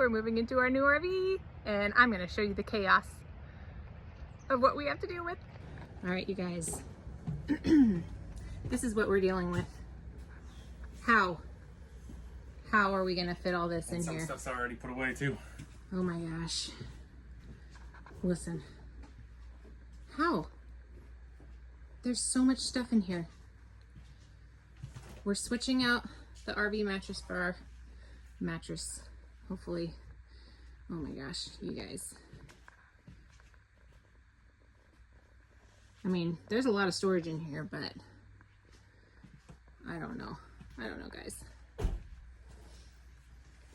we're moving into our new RV, and I'm gonna show you the chaos of what we have to deal with. All right, you guys, this is what we're dealing with. How are we gonna fit all this in here? Some stuff's already put away too. Oh my gosh. Listen. How? There's so much stuff in here. We're switching out the RV mattress for our mattress, hopefully. Oh my gosh, you guys. I mean, there's a lot of storage in here, but I don't know. I don't know, guys.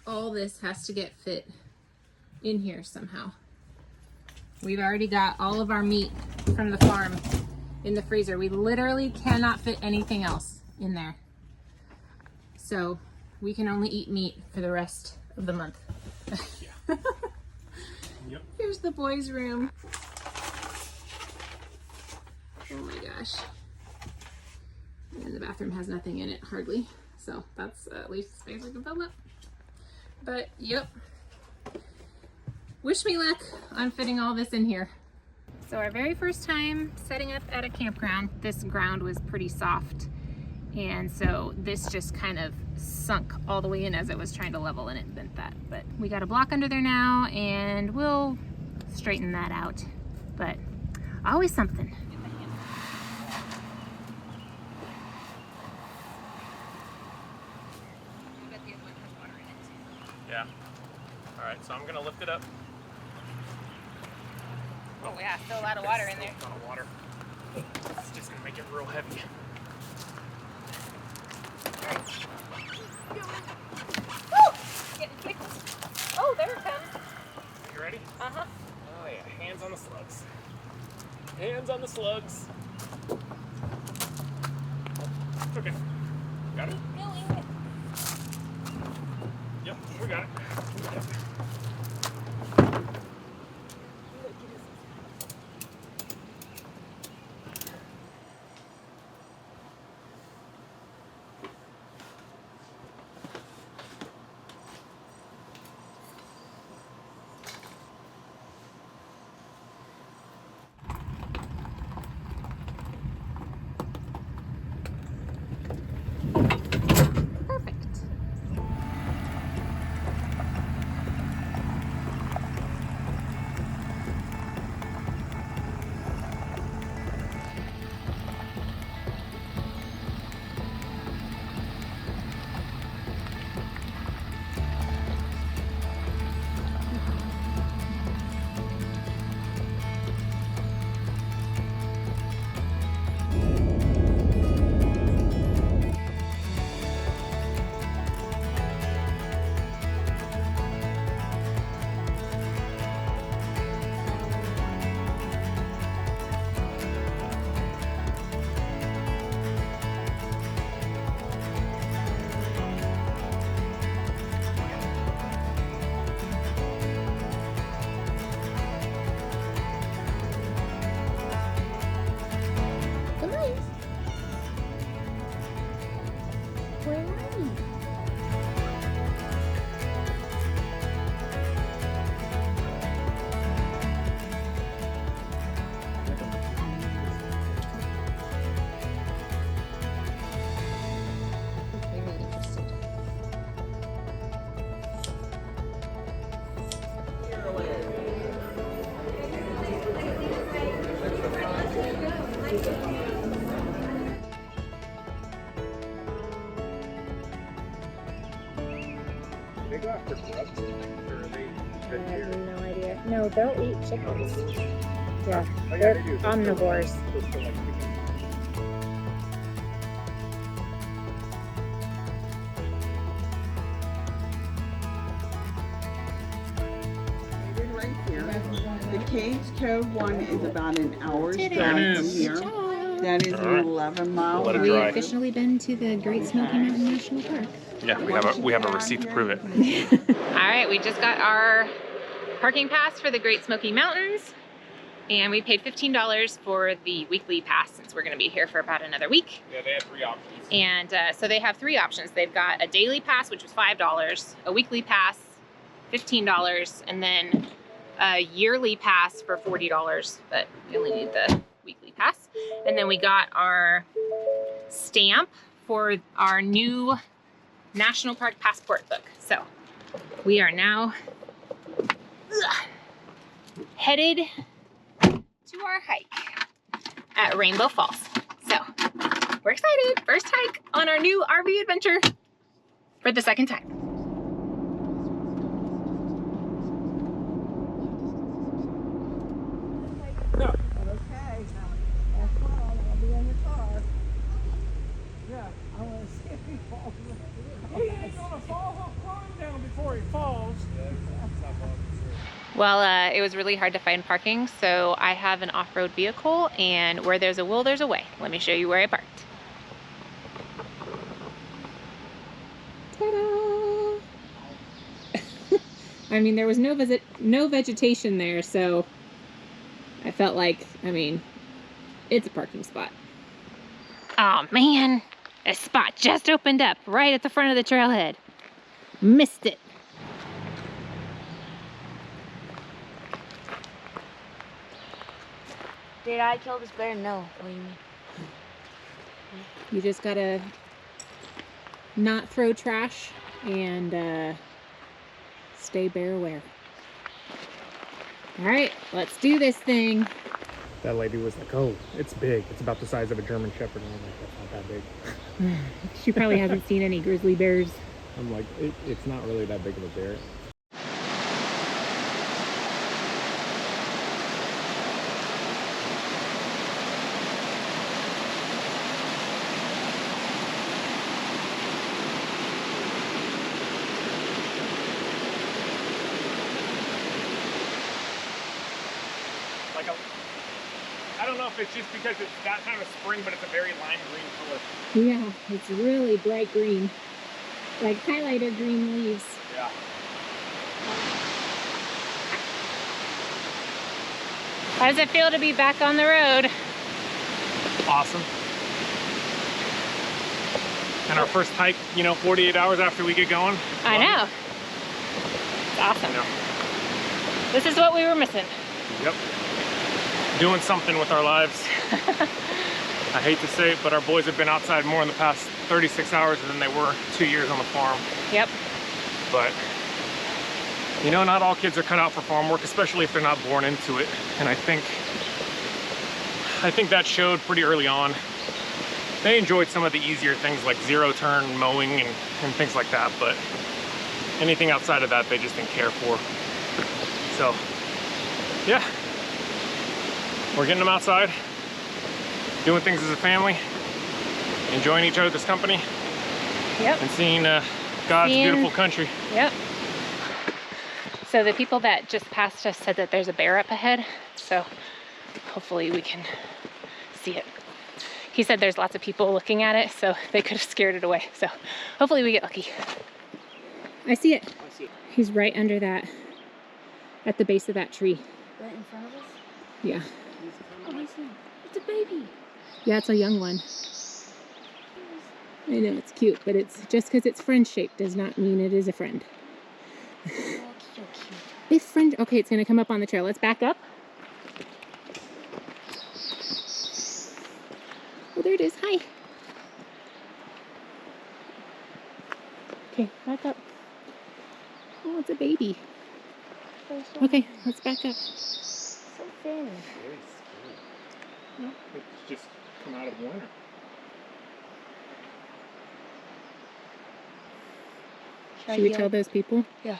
All this has to get fit in here somehow. We've already got all of our meat from the farm in the freezer. We literally cannot fit anything else in there. So we can only eat meat for the rest of the month. Yeah. Yep. Here's the boys' room. Oh my gosh. And the bathroom has nothing in it, hardly. So that's at least the space we can fill up. But yep. Wish me luck on fitting all this in here. So our very first time setting up at a campground, this ground was pretty soft. And so this just kind of sunk all the way in as it was trying to level, and it bent that. But we got a block under there now, and we'll straighten that out. But always something. Yeah. All right, so I'm gonna lift it up. Oh yeah, still a lot of water in there. A lot of water. It's just gonna make it real heavy. Woo! Getting kicked. Oh, there it comes. You ready? Uh-huh. Oh yeah, hands on the slugs. Hands on the slugs. Okay. Got it? Going. Yep, we got it. We got it. They go after grubs, or are they I vegetarian? have no idea. No, they'll eat chickens. Yeah, Oh, yeah, they're they do. omnivores. Just for, like, chicken. Right here. The Caves Cove one is about an hour's drive from here. That is an 11-mile Let it We've dry. officially been to the Great Smoky Mountain National Park. Yeah, we have a receipt to prove it. All right, we just got our parking pass for the Great Smoky Mountains, and we paid $15 for the weekly pass since we're going to be here for about another week. Yeah, they have 3 options. And so they have 3 options. They've got a daily pass, which was $5, a weekly pass, $15, and then a yearly pass for $40, but we only need the weekly pass. And then we got our stamp for our new National Park Passport book. So we are now headed to our hike at Rainbow Falls. So we're excited. First hike on our new RV adventure for the second time. No. Okay. That's fine. I'll be in the car. Yeah, I want to see if he falls. He ain't gonna fall. He'll climb down before he falls. Well, it was really hard to find parking, so I have an off-road vehicle, and where there's a will, there's a way. Let me show you where I parked. Ta-da! I mean, there was no vegetation there, so I felt like, I mean, it's a parking spot. Oh man, a spot just opened up right at the front of the trailhead. Missed it. Did I kill this bear? No. What do you mean? You just gotta not throw trash and stay bear aware. All right, let's do this thing. That lady was like, oh, it's big. It's about the size of a German Shepherd. And I'm like, that's not that big. She probably hasn't seen any grizzly bears. I'm like, it's not really that big of a bear. I don't know if it's just because it's that time of spring, but it's a very lime green color. Yeah, it's really bright green. Like highlighter green leaves. Yeah. How does it feel to be back on the road? Awesome. And our first hike, 48 hours after we get going. I know. It's awesome. Yeah. This is what we were missing. Yep. Doing something with our lives. I hate to say it, but our boys have been outside more in the past 36 hours than they were 2 years on the farm. Yep. But, not all kids are cut out for farm work, especially if they're not born into it. And I think that showed pretty early on. They enjoyed some of the easier things like zero turn mowing and things like that, but anything outside of that, they just didn't care for. So, yeah. We're getting them outside, doing things as a family, enjoying each other's company, Yep. and seeing God's beautiful country. Yep. So the people that just passed us said that there's a bear up ahead, so hopefully we can see it. He said there's lots of people looking at it, so they could have scared it away. So hopefully we get lucky. I see it. I see it. He's right under that, at the base of that tree. Right in front of us? Yeah. Oh, it's a baby. Yeah, it's a young one. I know, it's cute, but it's just because it's friend-shaped does not mean it is a friend. Oh, it's so cute. This friend, okay, it's gonna come up on the trail. Let's back up. Oh, there it is. Hi. Okay, back up. Oh, it's a baby. They're so Okay, let's back up. So thin. Very scary. It's just come out of winter. Should we tell those people? Yeah.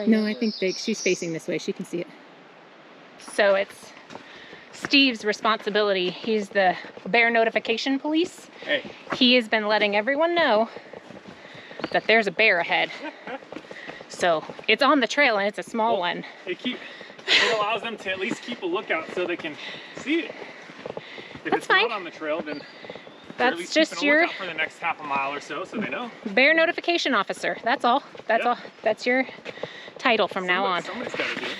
No, I think she's facing this way. She can see it. So it's Steve's responsibility. He's the bear notification police. Hey. He has been letting everyone know that there's a bear ahead. So it's on the trail and it's a small one. It allows them to at least keep a lookout so they can see it. If That's it's fine. not on the trail, then they're at That's least just keeping a your lookout for the next half a mile or so they know. bear notification officer. That's all. That's Yeah. all. That's your title from now on. Somebody's got to do it.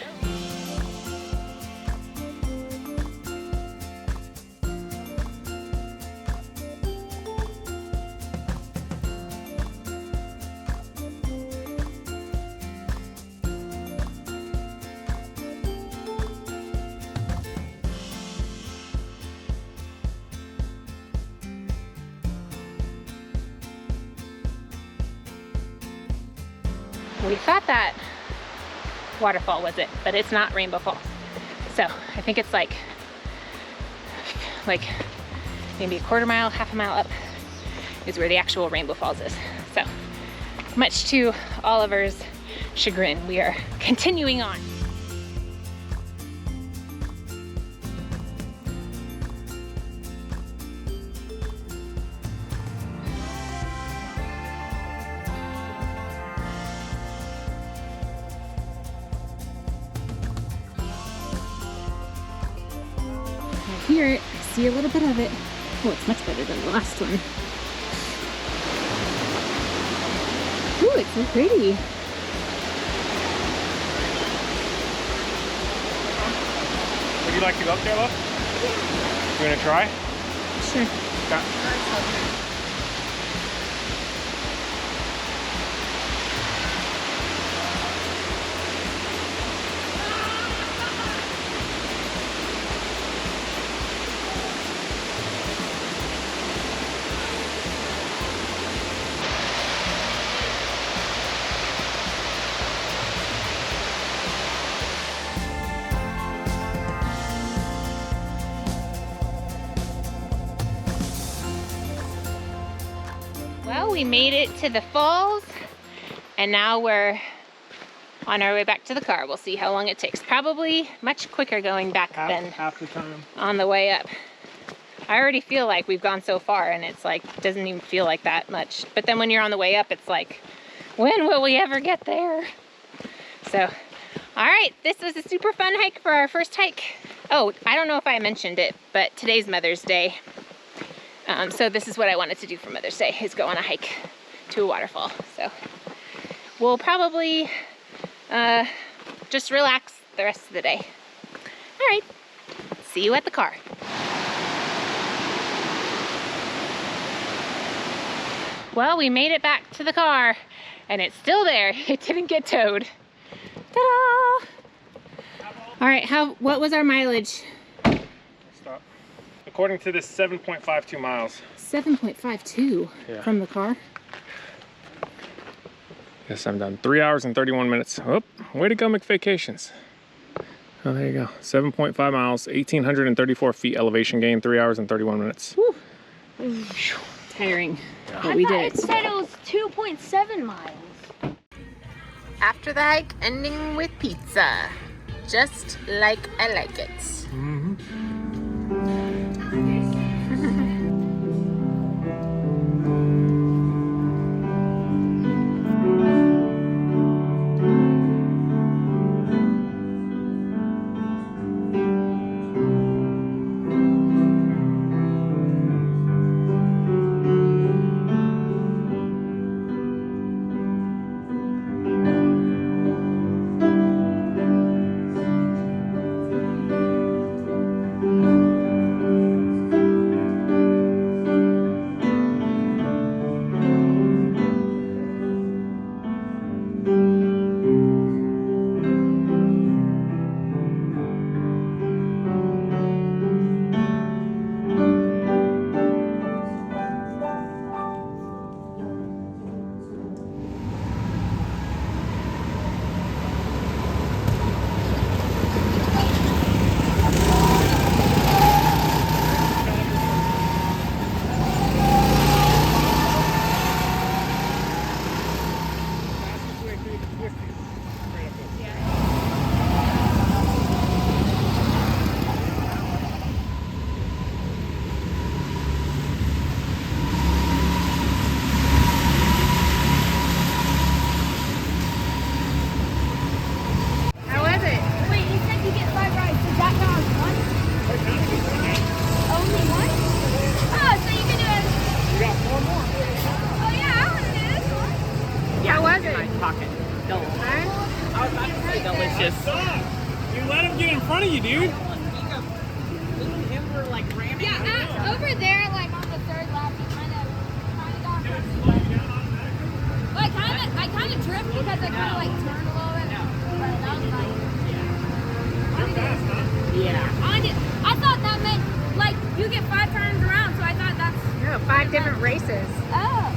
We thought that waterfall was it, but it's not Rainbow Falls. So I think it's like maybe a quarter mile, half a mile up is where the actual Rainbow Falls is. So much to Oliver's chagrin, we are continuing on. I hear it, I see a little bit of it. Oh, it's much better than the last one. Ooh, it's so pretty. Would you like to go up there, love? You gonna try? Sure. Okay. Well, we made it to the falls, and now we're on our way back to the car. We'll see how long it takes. Probably much quicker going back than half the time. on the way up. I already feel like we've gone so far, and it's like, doesn't even feel like that much. But then when you're on the way up, it's like, when will we ever get there? So, all right, this was a super fun hike for our first hike. Oh, I don't know if I mentioned it, but today's Mother's Day. So this is what I wanted to do for Mother's Day, is go on a hike to a waterfall. So we'll probably just relax the rest of the day. All right, see you at the car. Well, we made it back to the car, and it's still there. It didn't get towed. Ta-da! All right, what was our mileage? Stop. According to this, 7.52 miles. 7.52 Yeah. from the car. Yes, I'm done. 3 hours and 31 minutes. Oh, way to go, McVacations. Oh, there you go. 7.5 miles, 1,834 feet elevation gain, 3 hours and 31 minutes. Whew. Tiring, but we did. It said it was 2.7 miles. After the hike, ending with pizza. Just like I like it. Mm-hmm. delicious. You let him get in front of you, dude. Me and him were like ramming. Yeah, over there, like on the third lap, he kind of got me. Well, I kind of tripped because I kind of like turned a little bit. But that was nice. Yeah. I thought that meant like you get 5 turns around, so I thought that's. No, 5 different races. Oh.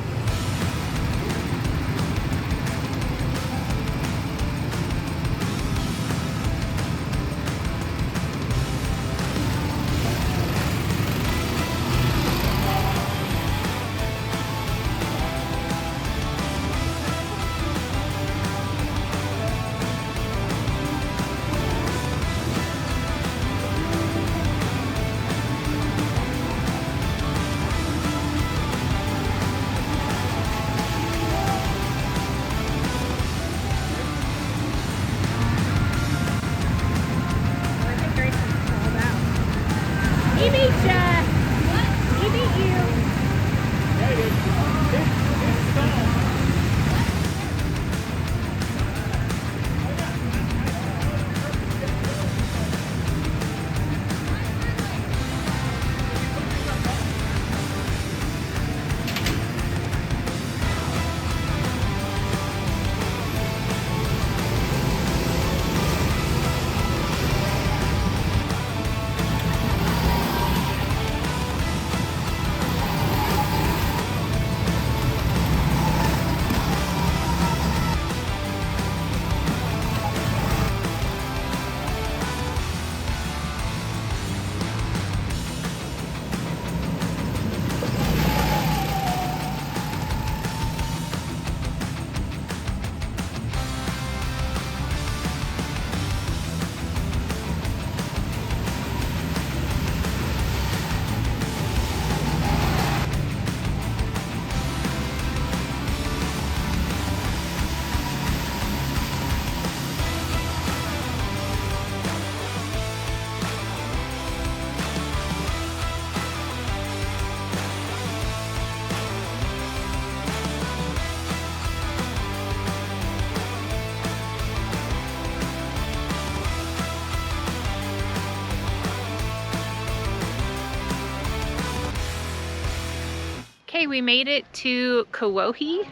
Okay, we made it to Kuwohi,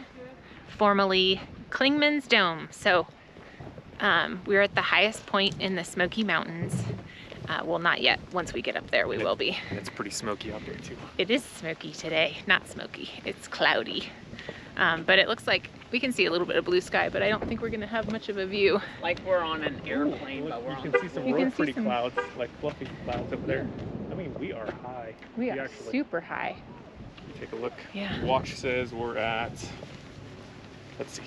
formerly Clingman's Dome. So we're at the highest point in the Smoky Mountains. Well, not yet. Once we get up there, we will be. It's pretty smoky out there too. It is smoky today. Not smoky, it's cloudy. But it looks like we can see a little bit of blue sky, but I don't think we're gonna have much of a view. Like we're on an airplane, but we're You on. can see some You real can see pretty some- clouds, like fluffy clouds up there. I mean, we are high. We are actually, super high. take a look. Yeah. Watch says we're at, let's see,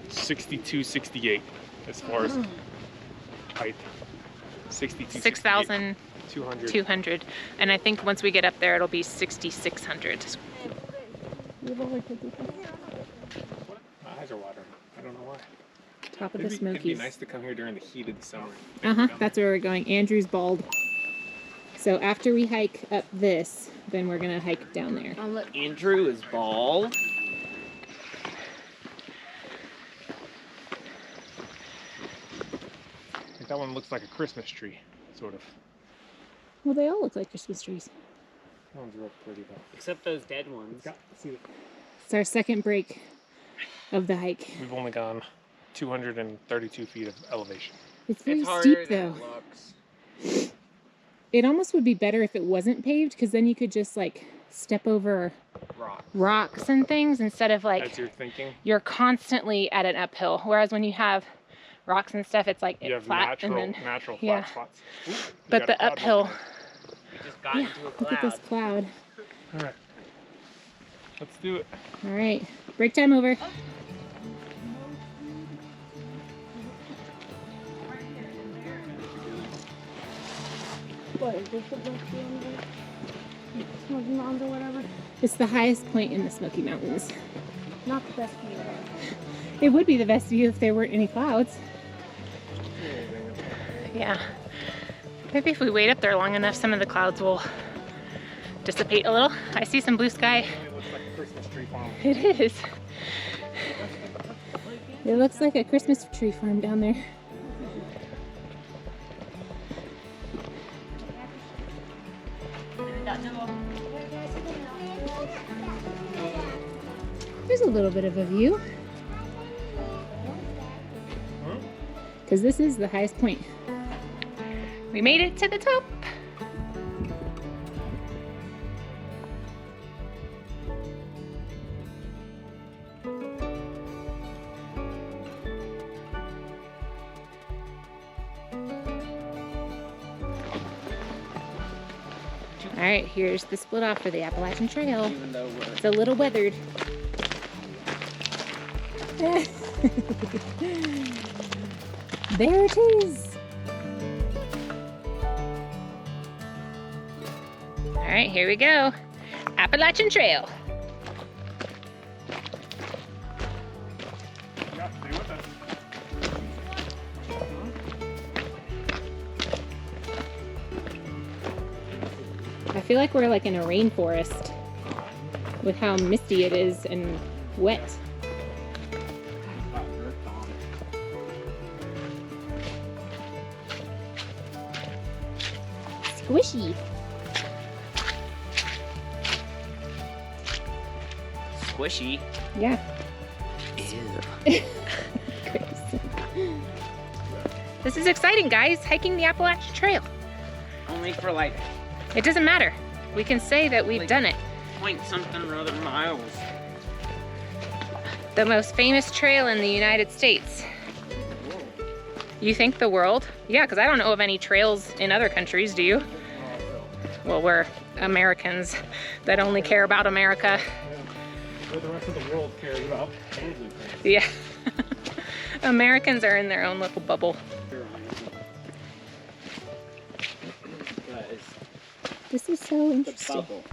62, 68 as far as height. 62, 6,200. 200. And I think once we get up there, it'll be 6,600. My eyes are watering. I don't know why. Top of the It'd be Smokies. nice to come here during the heat of the summer. That's where we're going. Andrew's bald. So after we hike up this, then we're gonna hike down there. Oh look, Andrew is bald. I think that one looks like a Christmas tree, sort of. Well, they all look like Christmas trees. That one's real pretty though. Except those dead ones. It's our second break of the hike. We've only gone 232 feet of elevation. It's very It's harder steep than though. it looks. It almost would be better if it wasn't paved, because then you could just like step over Rock. rocks and things instead of like As you're thinking, you're constantly at an uphill. Whereas when you have rocks and stuff, it's like you have flat natural, and then natural yeah. flat spots. Ooh, we but got a the cloud uphill. moving We just got Yeah, into a look at cloud. this cloud. in. All right, let's do it. All right, break time over. What, is this the best view on the Smoky Mountains or whatever? It's the highest point in the Smoky Mountains. Not the best view. It would be the best view if there weren't any clouds. Yeah. Maybe if we wait up there long enough, some of the clouds will dissipate a little. I see some blue sky. It looks like a Christmas tree farm. It is. It looks like a Christmas tree farm down there. There's a little bit of a view. Because this is the highest point. We made it to the top. All right, here's the split off for the Appalachian Trail. Even though we're It's a little weathered. There it is. All right, here we go. Appalachian Trail. Yeah, stay with us. I feel like we're like in a rainforest with how misty it is and wet. Squishy. squishy. Yeah. Ew. This is exciting, guys. Hiking the Appalachian Trail. Only for like It doesn't matter. We can say that we've Like- done it. point something or other miles. The most famous trail in the United States. You think the world? Yeah, because I don't know of any trails in other countries, do you? Well, we're Americans that only care about America. What the rest of the world cares about. Yeah. Americans are in their own little bubble. This is so interesting. Bubble.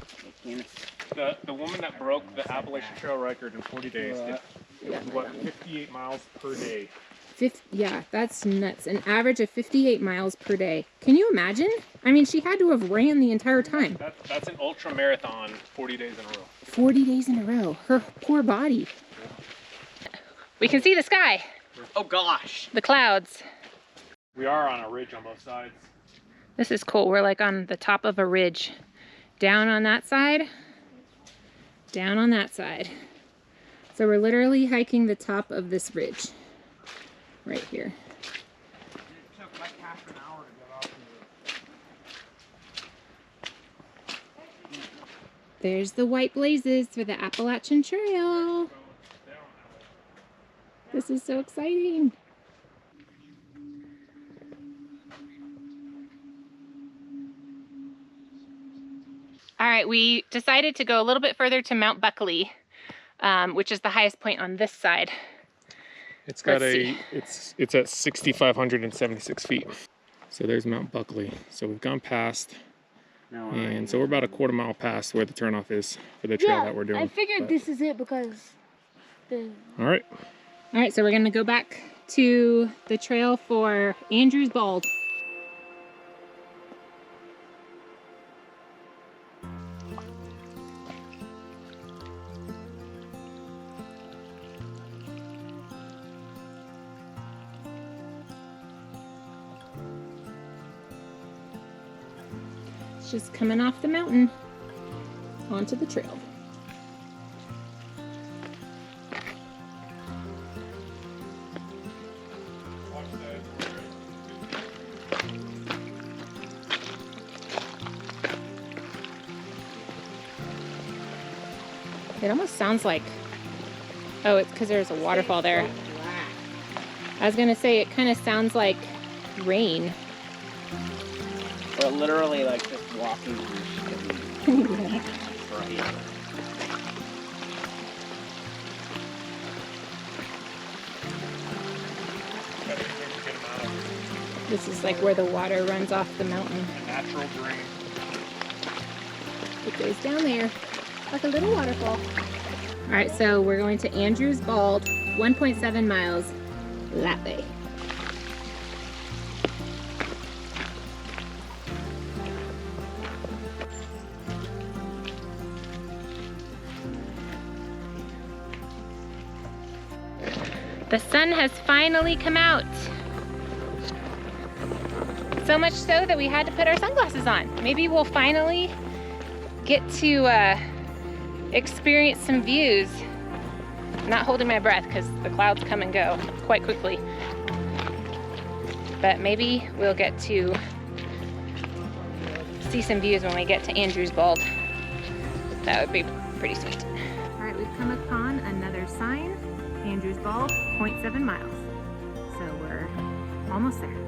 The woman that broke the Appalachian Trail record in 40 days did what, 58 miles per day. Yeah, that's nuts. An average of 58 miles per day. Can you imagine? I mean, she had to have ran the entire time. That's an ultra marathon, 40 days in a row. 40 days in a row. Her poor body. We can see the sky, Oh gosh. the clouds. We are on a ridge on both sides. This is cool. We're like on the top of a ridge. Down on that side, down on that side. So we're literally hiking the top of this ridge right here. It took like half an hour to get off. There's the white blazes for the Appalachian Trail. This is so exciting. All right, we decided to go a little bit further to Mount Buckley, which is the highest point on this side. It's got it's at 6,576 feet. So there's Mount Buckley. So we've gone past, and so we're about a quarter mile past where the turnoff is for the trail that we're doing. I figured this is it because the... All right. All right, so we're gonna go back to the trail for Andrews Bald. It's just coming off the mountain onto the trail. It almost sounds like, oh, it's because there's a waterfall there. I was gonna say it kind of sounds like rain. Or literally like just walking through shit. Right. This is like where the water runs off the mountain. A natural drain. It goes down there like a little waterfall. All right, so we're going to Andrews Bald, 1.7 miles that way. The sun has finally come out. So much so that we had to put our sunglasses on. Maybe we'll finally get to experience some views. I'm not holding my breath because the clouds come and go quite quickly. But maybe we'll get to see some views when we get to Andrews Bald. That would be pretty sweet. All right, we've come upon another sign, Andrews Bald, 0.7 miles. So we're almost there.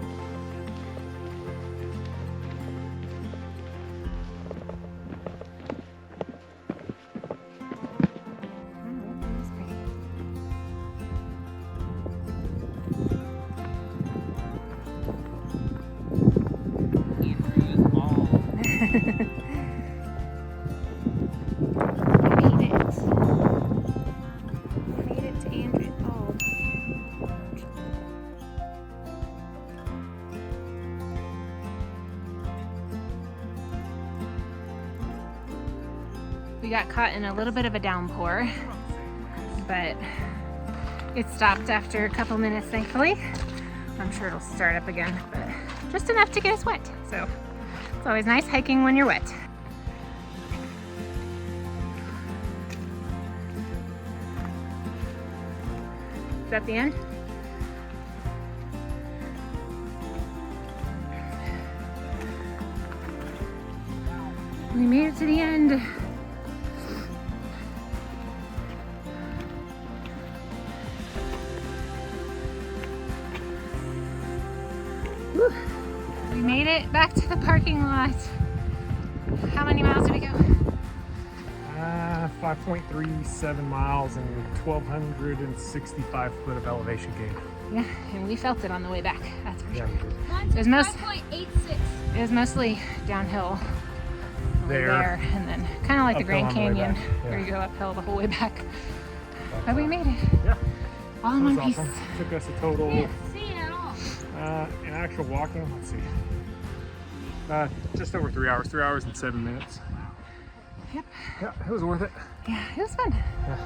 We got caught in a little bit of a downpour, but it stopped after a couple minutes, thankfully. I'm sure it'll start up again, but just enough to get us wet. So it's always nice hiking when you're wet. Is that the end? We made it to the end. Whew. We made it back to the parking lot. How many miles did we go? 5.37 miles and 1,265 foot of elevation gain. Yeah, and we felt it on the way back. That's for sure. Yeah, we did. Mine's It was most- 5.86. It was mostly downhill There. and then kind of like the Uphill Grand on the way Canyon, back, yeah. where you go uphill the whole way back. But we made it. Yeah. All in That one was piece. awesome. Took us a total, Can't see it at all. in actual walking, let's see, just over 3 hours, 3 hours and 7 minutes. Yep. Yeah, it was worth it. Yeah, it was fun. Yeah.